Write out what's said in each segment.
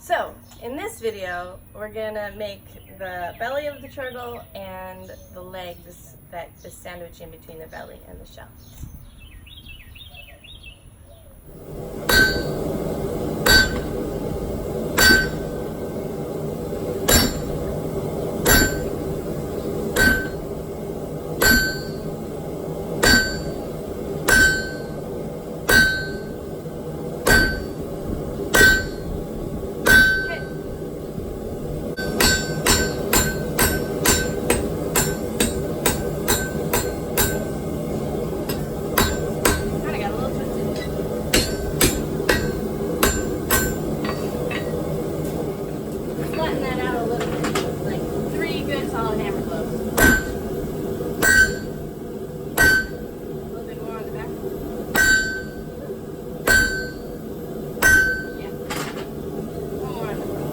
So, in this video, we're gonna make the belly of the turtle and the legs that is sandwiched in between the belly and the shell. Flatten that out a little bit, like 3 good solid hammer blows. A little bit more on the back. Yeah. One more on the front.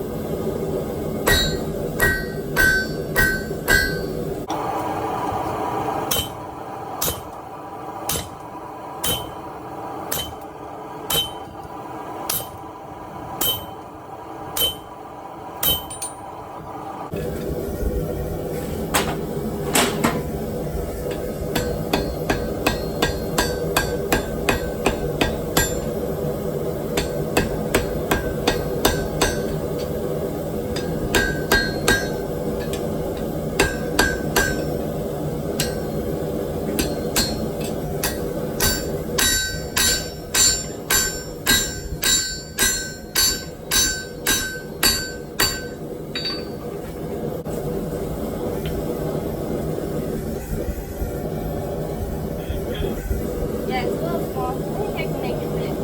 Yeah, it's a little small. I think I can make it fit.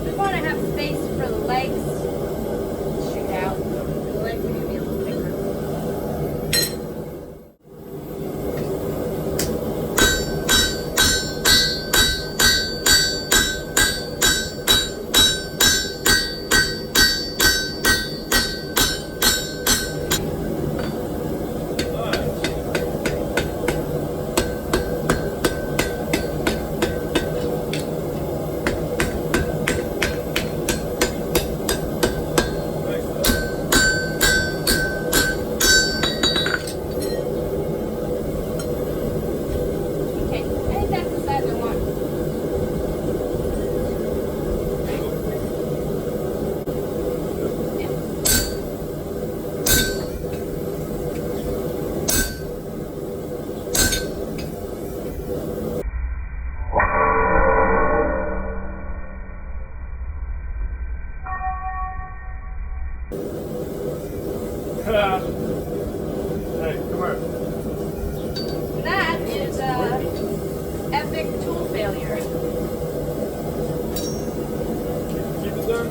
We want to have space for the legs to shoot out. The legs are going to be a little bigger. Hey, come here. That is epic tool failure. Keep it there.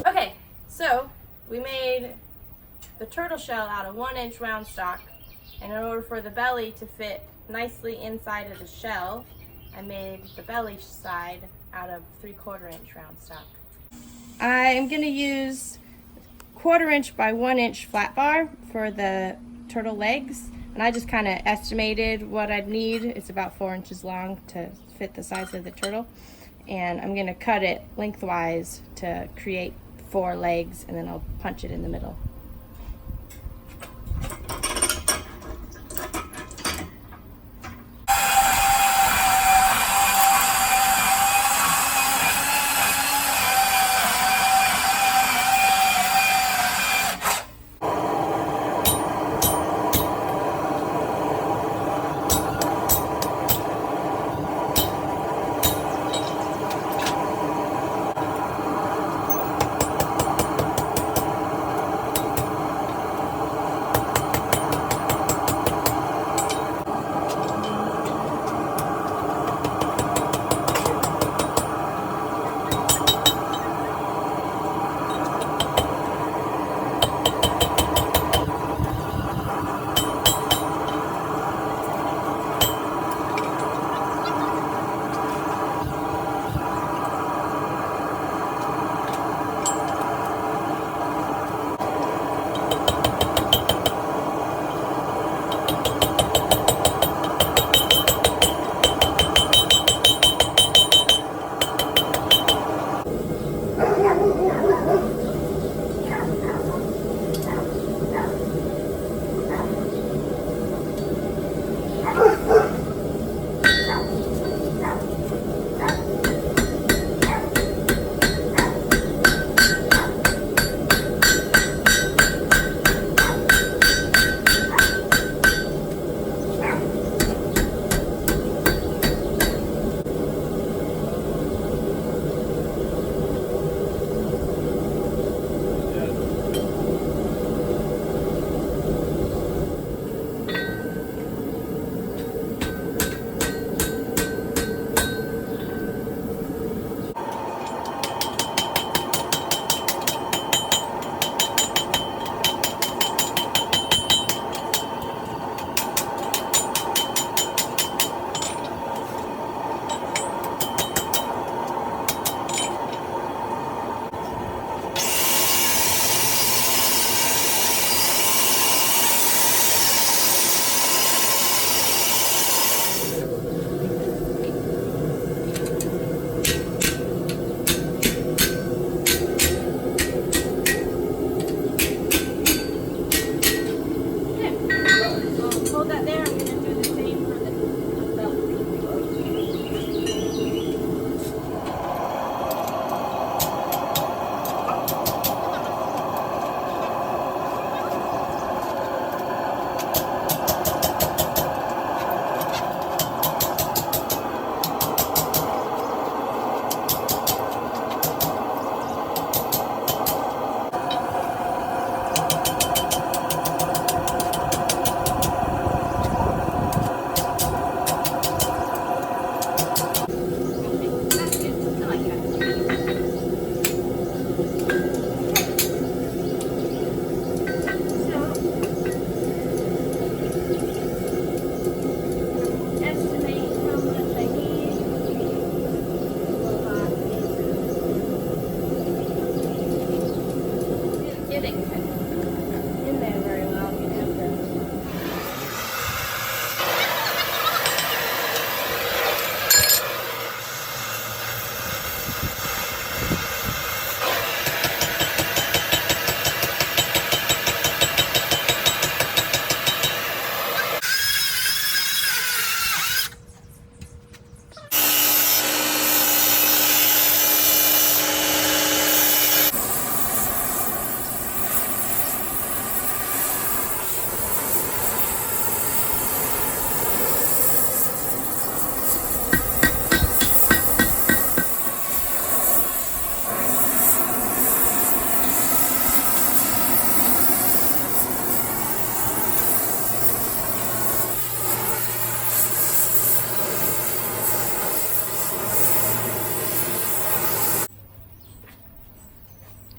Okay, so we made the turtle shell out of 1-inch round stock, and in order for the belly to fit nicely inside of the shell, I made the belly side out of 3/4-inch round stock. I'm going to use 1/4-inch by 1-inch flat bar for the turtle legs, and I just kind of estimated what I'd need. It's about 4 inches long to fit the size of the turtle, and I'm going to cut it lengthwise to create 4 legs, and then I'll punch it in the middle.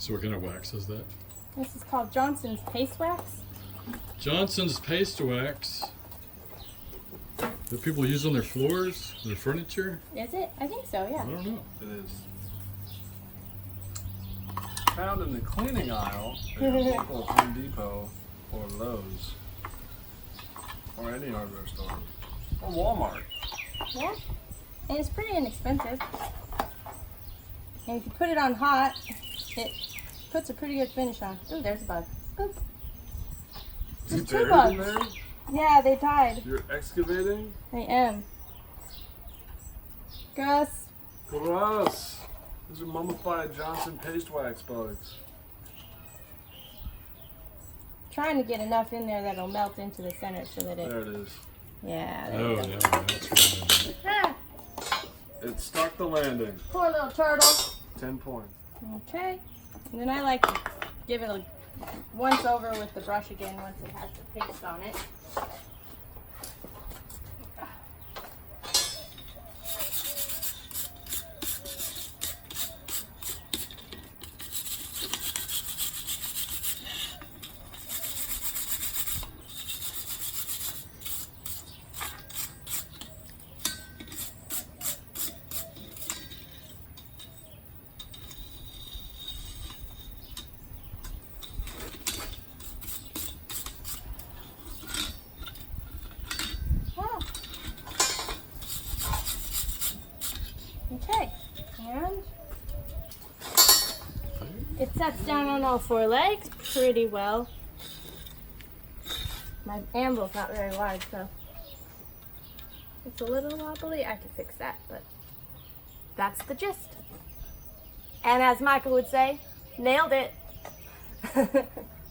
So what kind of wax is that? This is called Johnson's Paste Wax. Johnson's Paste Wax. That people use on their floors, their furniture? Is it? I think so, I yeah. don't know. It is. Found in the cleaning aisle at your local Home Depot or Lowe's or any hardware store or Walmart. Yeah. And it's pretty inexpensive. And if you put it on hot, it puts a pretty good finish on. Ooh, there's a bug. Boop. Is it There's two buried in bugs. there? Yeah, they died. You're excavating? I am. Gus. Gross. Those are mummified Johnson paste wax bugs. Trying to get enough in there that'll melt into the center so that There it. it is. Yeah. There Oh, you no, go. that's right. Ah, It stuck the landing. poor little turtle. 10 points. Okay. And then I like to give it a once over with the brush again once it has the paste on it. Ah. Okay. And it sets down on all four legs pretty well. My anvil's not very wide, so it's a little wobbly. I can fix that, but that's the gist. And as Michael would say, nailed it.